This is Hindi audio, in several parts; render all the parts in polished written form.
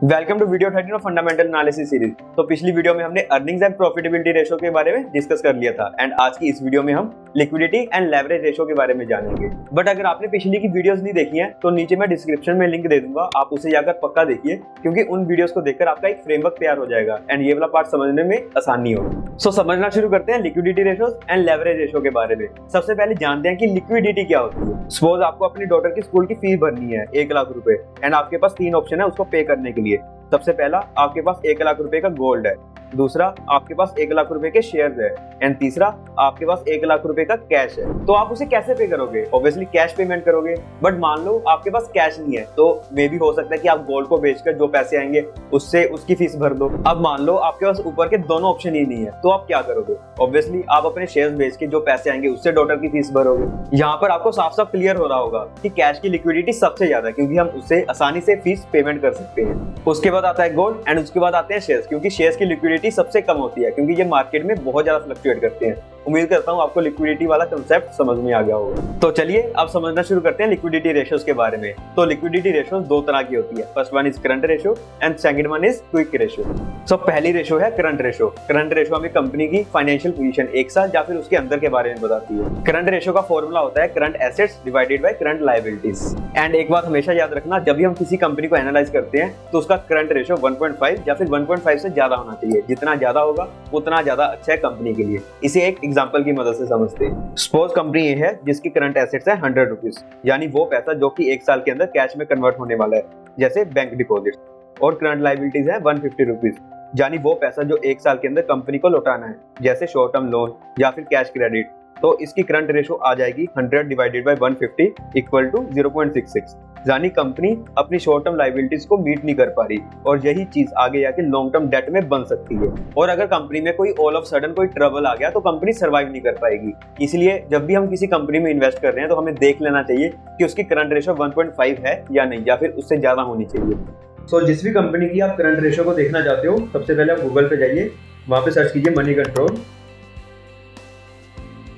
Welcome to video 13 of fundamental analysis series. तो पिछली वीडियो में हमने अर्निंग्स एंड प्रॉफिटेबिलिटी रेशो के बारे में डिस्कस कर लिया था एंड आज की इस वीडियो में हम लिक्विडिटी एंड लेवरेज रेशो के बारे में जानेंगे। बट अगर आपने पिछली की वीडियोस नहीं देखी हैं तो नीचे मैं डिस्क्रिप्शन में लिंक दे दूंगा, आप उसे जाकर पक्का देखिए क्योंकि उन वीडियोस को देखकर आपका एक फ्रेमवर्क तैयार हो जाएगा एंड ये वाला पार्ट समझने में आसानी होगी। सो समझना शुरू करते हैं liquidity ratios and leverage ratio के बारे में। सबसे पहले जानते हैं कि लिक्विडिटी क्या होती है। सपोज आपको अपनी डॉटर की स्कूल की फीस भरनी है 1 लाख रुपए एंड आपके पास 3 ऑप्शन है उसको पे करने के लिए। सबसे पहला, आपके पास 1 लाख रुपए का गोल्ड है, दूसरा आपके पास 1 लाख रुपए के शेयर्स है एंड तीसरा आपके पास 1 लाख रुपए का कैश है। तो आप उसे कैसे पे करोगे? ऑब्वियसली कैश पेमेंट करोगे। बट मान लो आपके पास कैश नहीं है तो मे भी हो सकता है कि आप गोल्ड को बेचकर जो पैसे आएंगे उससे उसकी फीस भर दो। अब मान लो आपके पास ऊपर के दोनों ऑप्शन ही नहीं है तो आप क्या करोगे? ऑब्वियसली आप अपने शेयर्स बेच के जो पैसे आएंगे उससे डॉटर की फीस भरोगे। यहाँ पर आपको साफ साफ क्लियर हो रहा होगा कि कैश की लिक्विडिटी सबसे ज्यादा है क्योंकि हम उससे आसानी से फीस पेमेंट कर सकते हैं। उसके बाद आता है गोल्ड एंड उसके बाद आते हैं शेयर्स, क्योंकि शेयर्स की लिक्विडिटी सबसे कम होती है क्योंकि ये मार्केट में बहुत ज्यादा फ्लक्चुएट करते हैं। उम्मीद करता हूँ आपको लिक्विडिटी वाला कंसेप्ट समझ में आ गया होगा। तो चलिए अब समझना शुरू करते हैं लिक्विडिटी रेशोस के बारे में। तो लिक्विडिटी रेशो 2 तरह की होती है। First one is current ratio and second one is quick ratio. So पहली रेशो है करंट रेशो। करंट रेशो हमें कंपनी की फाइनेंशियल पोजीशन 1 साल या फिर उसके अंदर के बारे में बताती है। करंट रेशो का फॉर्मूला होता है current assets divided by current liabilities. And एक बात हमेशा याद रखना, जब भी हम किसी कंपनी को एनालाइज करते हैं तो उसका करंट रेशो 1.5 या फिर 1.5 से ज्यादा होना चाहिए। जितना ज्यादा होगा उतना ज्यादा अच्छा है कंपनी के लिए। इसे एक एग्जांपल की मदद से समझते हैं। सपोज कंपनी ये है जिसकी करंट एसेट्स है 100 रुपीज, यानी वो पैसा जो कि 1 साल के अंदर कैश में कन्वर्ट होने वाला है, जैसे बैंक डिपॉजिट। और करंट लायबिलिटीज है 150 रुपीज, यानी वो पैसा जो 1 साल के अंदर कंपनी को लौटाना है, जैसे शॉर्ट टर्म लोन या फिर कैश क्रेडिट। तो इसकी करंट रेशो आ जाएगी 100 डिवाइडेड बाय 150 इक्वल टू 0.66, यानी कंपनी अपनी शॉर्ट टर्म लायबिलिटीज को मीट नहीं कर पा रही और यही चीज आगे जाके लॉन्ग टर्म डेट में बन सकती है। और अगर कंपनी में कोई ऑल ऑफ सडन कोई ट्रबल आ गया तो कंपनी सर्वाइव नहीं कर पाएगी। इसलिए जब भी हम किसी कंपनी में इन्वेस्ट कर रहे हैं तो हमें देख लेना चाहिए कि उसकी करंट रेशो 1.5 है या नहीं, या फिर उससे ज्यादा होनी चाहिए। सो जिस भी कंपनी की आप करंट रेशो को देखना चाहते हो, सबसे पहले आप गूगल पे जाइए, वहां पे सर्च कीजिए मनी कंट्रोल।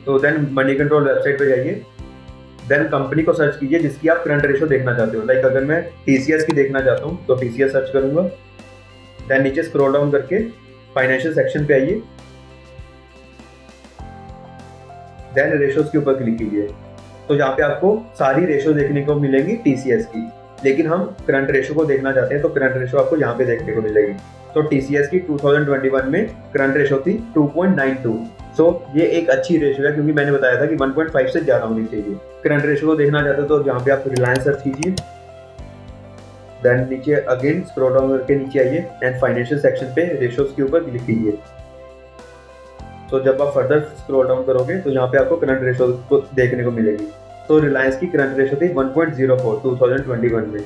तो देन मनी कंट्रोल वेबसाइट पे जाइए, देन कंपनी को सर्च कीजिए जिसकी आप करंट रेशो देखना चाहते हो। लाइक अगर मैं TCS की देखना चाहता हूँ तो TCS सर्च करूंगा। देन नीचे स्क्रॉल डाउन करके फाइनेंशियल सेक्शन पे आइए, देन रेशोज के ऊपर क्लिक कीजिए। तो यहाँ पे आपको सारी रेशो देखने को मिलेंगी TCS की, लेकिन हम करंट रेशो को देखना चाहते हैं तो करंट रेशो आपको यहाँ पे देखने को मिलेगी। तो TCS की 2021 में करंट रेशो थी 2.92। सो ये एक अच्छी रेशो है क्योंकि मैंने बताया था कि 1.5 से ज्यादा होनी चाहिए। करंट रेशो को देखना चाहते हो तो यहाँ पे आप रिलायंस सर्च कीजिए, देन नीचे अगेन स्क्रॉल डाउन करके नीचे आइए एंड फाइनेंशियल सेक्शन पे रेशोज के ऊपर क्लिक कीजिए। तो जब आप फर्दर स्क्रॉल डाउन करोगे तो यहाँ पे आपको करंट रेशो को देखने को मिलेगी। तो रिलायंस की करंट रेशो थी 1.04 2021 में।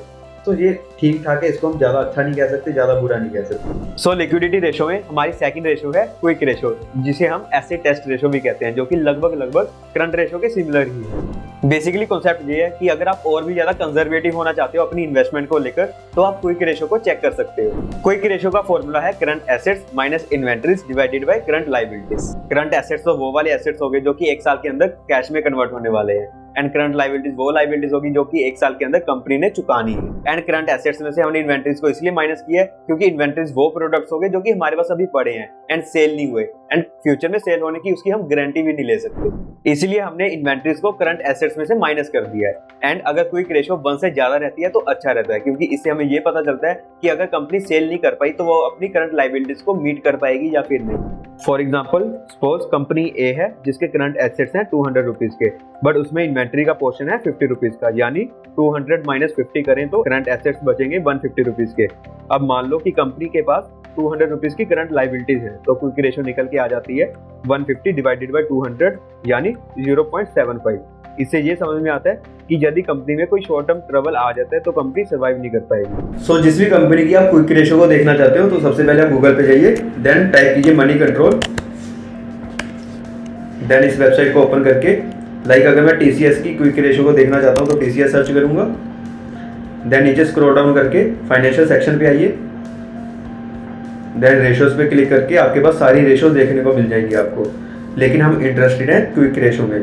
तो ये ठीक ठाक है, इसको हम ज्यादा अच्छा नहीं कह सकते, ज्यादा बुरा नहीं कह सकते। सो लिक्विडिटी रेशो में हमारी सेकंड रेशो है क्विक रेशो, जिसे हम एसेट टेस्ट रेशो भी कहते हैं, जो कि लगभग करंट रेशो के सिमिलर ही है। बेसिकली कॉन्सेप्ट ये है कि अगर आप और भी ज्यादा कंजर्वेटिव होना चाहते हो अपनी इन्वेस्टमेंट को लेकर तो आप क्विक रेशो को चेक कर सकते हो। क्विक रेशो का फॉर्मूला है current assets minus inventories divided by current liabilities. Current assets तो वो वाले एसेट्स हो गए जो कि 1 साल के अंदर कैश में कन्वर्ट होने वाले हैं, एंड करंट लायबिलिटीज वो लायबिलिटीज होगी जो कि 1 साल के अंदर कंपनी ने चुकानी है। एंड करंट एसेट्स में से हमने इन्वेंटरीज को इसलिए माइनस किया है क्योंकि इन्वेंटरीज वो प्रोडक्ट्स हो गए जो कि हमारे पास अभी पड़े हैं एंड सेल नहीं हुए, एंड फ्यूचर में सेल होने की उसकी हम गारंटी भी नहीं ले सकते। इसलिए हमने इन्वेंटरीज को करंट एसेट्स में से माइनस कर दिया है। एंड अगर क्विक रेशो 1 से ज्यादा रहती है तो अच्छा रहता है क्योंकि इससे हमें ये पता चलता है कि अगर कंपनी सेल नहीं कर पाई तो वो अपनी करंट लायबिलिटीज को मीट कर पाएगी या फिर नहीं। फॉर एग्जाम्पल सपोज कंपनी ए है जिसके करंट एसेट्स हैं 200 रुपीज के, बट उसमें इन्वेंट्री का पोर्शन है 50 रुपीज का, यानी 200 माइनस 50 करें तो करंट एसेट्स बचेंगे 150 रुपीज के। अब मान लो कि कंपनी के पास 200 रुपीज की करंट लायबिलिटीज है तो क्विक रेशो निकल के आ जाती है 150 डिवाइडेड बाय 200 यानी 0.75। इससे ये समझ में आता है कि यदि कंपनी में कोई शॉर्ट टर्म ट्रबल आ जाता है तो कंपनी सर्वाइव नहीं कर पाएगी। सो जिस भी कंपनी की आप क्विक रेशो को देखना चाहते हो तो सबसे पहले आप गूगल पे जाइए, देन टाइप कीजिए मनी कंट्रोल, देन इस वेबसाइट को ओपन करके लाइक अगर मैं TCS की क्विक रेशो को देखना चाहता हूँ तो TCS सर्च करूंगा, देन नीचे स्क्रॉल डाउन करके फाइनेंशियल सेक्शन पे आइए, देन रेशोज पे क्लिक करके आपके पास सारी रेशोज देखने को मिल जाएंगी आपको, लेकिन हम इंटरेस्टेड हैं क्विक रेशो में।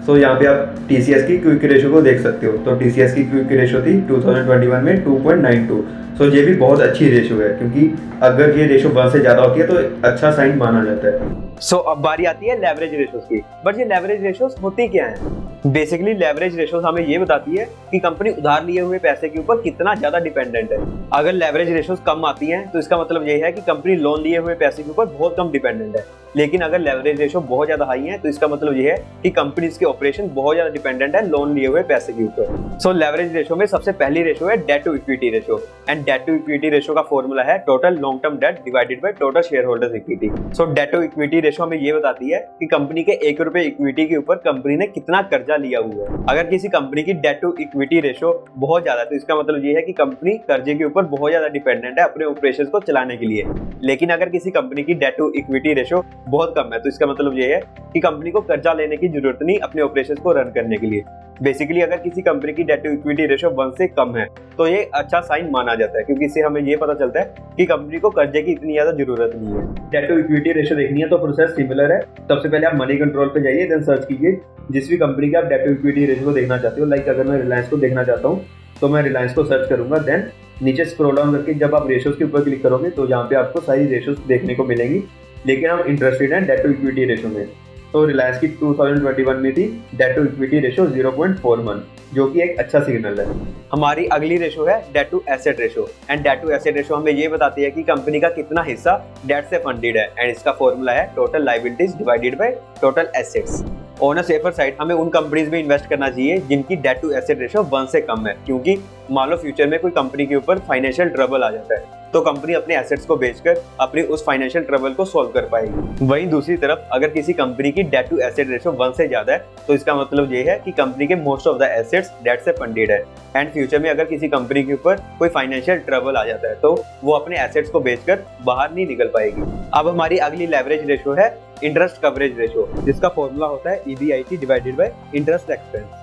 सो यहाँ पे आप TCS की क्विक रेशो को देख सकते हो। तो TCS की क्विक रेशो थी 2021 में 2.92, सो ये भी बहुत अच्छी रेशो है, क्योंकि अगर ये रेशो 1 से ज़्यादा होती है तो अच्छा साइन माना जाता है। सो अब बारी आती है लेवरेज रेशोज की। बट ये लेवरेज रेशोज होती क्या है? बेसिकली लेवरेज रेशोज हमें ये बताती है कि कंपनी उधार लिए हुए पैसे के ऊपर कितना ज़्यादा डिपेंडेंट है। अगर लेवरेज रेशोज कम आती हैं तो इसका मतलब ये है कि कंपनी लोन लिए हुए पैसे के ऊपर बहुत कम डिपेंडेंट है। लेकिन अगर लेवरेज रेशो बहुत ज़्यादा हाई है तो इसका मतलब ये है कि कंपनीज के ऑपरेशन बहुत ज़्यादा डिपेंडेंट है लोन लिए हुए पैसे के ऊपर। सो लेवरेज रेशो में सबसे पहली रेशो है debt to equity ratio, and debt to equity ratio का फॉर्मूला है total long term debt divided by total shareholders equity. So debt to equity ratio हमें ये बताती है कि कंपनी के 1 रुपए इक्विटी के ऊपर कंपनी ने कितना कर्जा लिया हुआ है। अगर किसी कंपनी की डेट टू इक्विटी रेशो बहुत ज्यादा है तो इसका मतलब ये है कि कंपनी कर्जे के ऊपर बहुत ज्यादा डिपेंडेंट है अपने ऑपरेशंस को चलाने के लिए। लेकिन अगर किसी कंपनी की डेट टू इक्विटी रेशो बहुत कम है तो इसका मतलब ये है कि कंपनी को कर्जा लेने की जरूरत नहीं अपने ऑपरेशंस को रन करने के लिए। बेसिकली अगर किसी कंपनी की डेट टू इक्विटी रेशो 1 से कम है तो ये अच्छा साइन माना जाता है, क्योंकि इससे हमें ये पता चलता है कि कंपनी को कर्जे की इतनी ज्यादा जरूरत नहीं है। डेट टू इक्विटी रेशो देखनी है तो प्रोसेस सिमिलर है। सबसे पहले आप मनी कंट्रोल पे जाइए, देन सर्च कीजिए जिस भी कंपनी के आप डेट टू इक्विटी रेशो को देखना चाहते हो। लाइक अगर मैं रिलायंस को देखना चाहता हूँ तो मैं रिलायंस को सर्च करूंगा, देन नीचे स्क्रॉल डाउन करके जब आप रेशोज के ऊपर क्लिक करोगे तो यहाँ पे आपको सारी रेशोज देखने को मिलेंगी। लेकिन हम इंटरेस्टेड हैं डेट टू इक्विटी रेशो में, तो रिलायंस की 2021 में थी डेट टू इक्विटी रेशो 0.41, जो कि एक अच्छा सिग्नल है। हमारी अगली रेशो है debt to asset ratio, and debt to asset ratio हमें ये बताती है कि कंपनी का कितना हिस्सा डेट से फंडेड है, एंड इसका फॉर्मूला है total liabilities divided by total assets. On a safer side हमें उन कंपनीज में इन्वेस्ट करना चाहिए जिनकी डेट टू एसेट रेशो 1 से कम है, क्योंकि मान लो फ्यूचर में कोई कंपनी के ऊपर फाइनेंशियल ट्रबल आ जाता है तो कंपनी अपने एसेट्स को बेचकर अपनी उस फाइनेंशियल ट्रबल को सॉल्व कर पाएगी। वहीं दूसरी तरफ अगर किसी कंपनी की डेट टू एसेट रेशो 1 से ज्यादा है तो इसका मतलब ये है कि कंपनी के most of the assets debt से फंडेड है, एंड फ्यूचर में अगर किसी कंपनी के ऊपर कोई फाइनेंशियल ट्रबल आ जाता है तो वो अपने एसेट्स को बेचकर बाहर नहीं निकल पाएगी। अब हमारी अगली लेवरेज रेशो है इंटरेस्ट कवरेज रेशो, जिसका फॉर्मूला होता है EBIT divided by interest expense.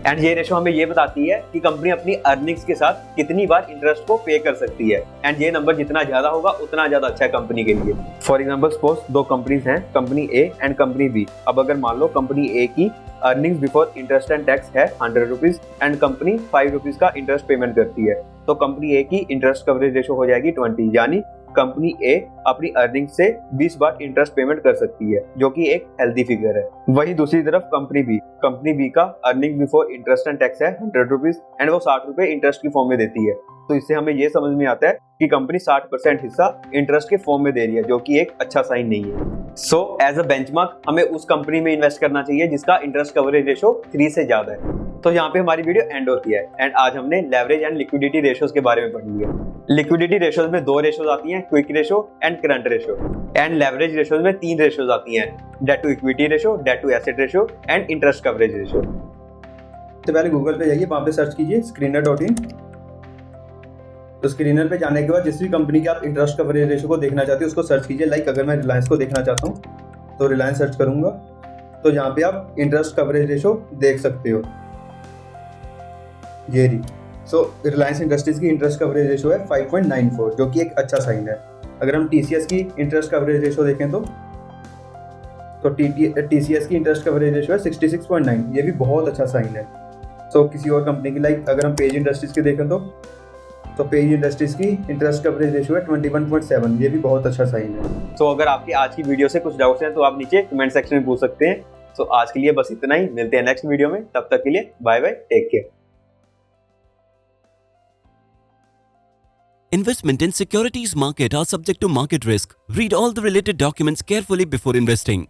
And ये रेशो हमें ये बताती है कि कंपनी अपनी अर्निंग्स के साथ कितनी बार इंटरेस्ट को पे कर सकती है, एंड ये नंबर जितना ज्यादा होगा उतना ज्यादा अच्छा है कंपनी के लिए। फॉर एग्जांपल सपोज 2 कंपनीज हैं, company A and company B. अब अगर मान लो कंपनी ए की earnings before interest and tax है 100 रुपीज एंड कंपनी 5 रुपीज का इंटरेस्ट पेमेंट करती है, तो कंपनी ए की इंटरेस्ट कवरेज रेशो हो जाएगी 20, यानी कंपनी ए अपनी अर्निंग से 20 बार इंटरेस्ट पेमेंट कर सकती है, जो कि एक हेल्दी फिगर है। वहीं दूसरी तरफ कंपनी बी का earning before interest and tax है 100 रुपीज एंड वो 60 रुपए इंटरेस्ट की फॉर्म में देती है, तो इससे हमें ये समझ में आता है कि कंपनी 60% हिस्सा इंटरेस्ट के फॉर्म में दे रही है, जो कि एक अच्छा साइन नहीं है। सो एज अ बेंचमार्क हमें उस कंपनी में इन्वेस्ट करना चाहिए जिसका इंटरेस्ट कवरेज रेशो 3 से ज्यादा है। तो यहाँ पे हमारी वीडियो एंड होती है, एंड आज हमने लेवरेज एंड लिक्विडिटी रेशोज के बारे में पढ़ लिया। लिक्विडिटी रेशोज में 2 रेशोज आती हैं, quick ratio and current ratio, and leverage ratios में 3 रेशोज आती हैं, debt to equity ratio, debt to asset ratio and interest coverage ratio. तो पहले गूगल पे जाइए, वहां पे सर्च कीजिए screener.in। तो स्क्रीनर पे जाने के बाद जिस भी कंपनी के आप इंटरेस्ट कवरेज रेशो को देखना चाहते हो उसको सर्च कीजिए। लाइक अगर मैं रिलायंस को देखना चाहता हूँ तो रिलायंस सर्च करूंगा, तो यहाँ पे आप इंटरेस्ट कवरेज रेशो देख सकते हो, ये रही। सो रिलायंस इंडस्ट्रीज की इंटरेस्ट कवरेज रेशो है 5.94, जो कि एक अच्छा साइन है। अगर हम TCS की इंटरेस्ट कवरेज रेशो देखें तो TCS की इंटरेस्ट कवरेज रेशो है 66.9, ये भी बहुत अच्छा साइन है। सो किसी और कंपनी की लाइक अगर हम पेज इंडस्ट्रीज की देखें तो पेज इंडस्ट्रीज की इंटरेस्ट कवरेज रेशो है 21.7, ये भी बहुत अच्छा साइन है। तो अगर आपकी आज की वीडियो से कुछ डाउट्स हैं तो आप नीचे कमेंट सेक्शन में पूछ सकते हैं। तो आज के लिए बस इतना ही, मिलते हैं नेक्स्ट वीडियो में, तब तक के लिए bye bye, take care. Investment in securities market are subject to market risk. Read all the related documents carefully before investing.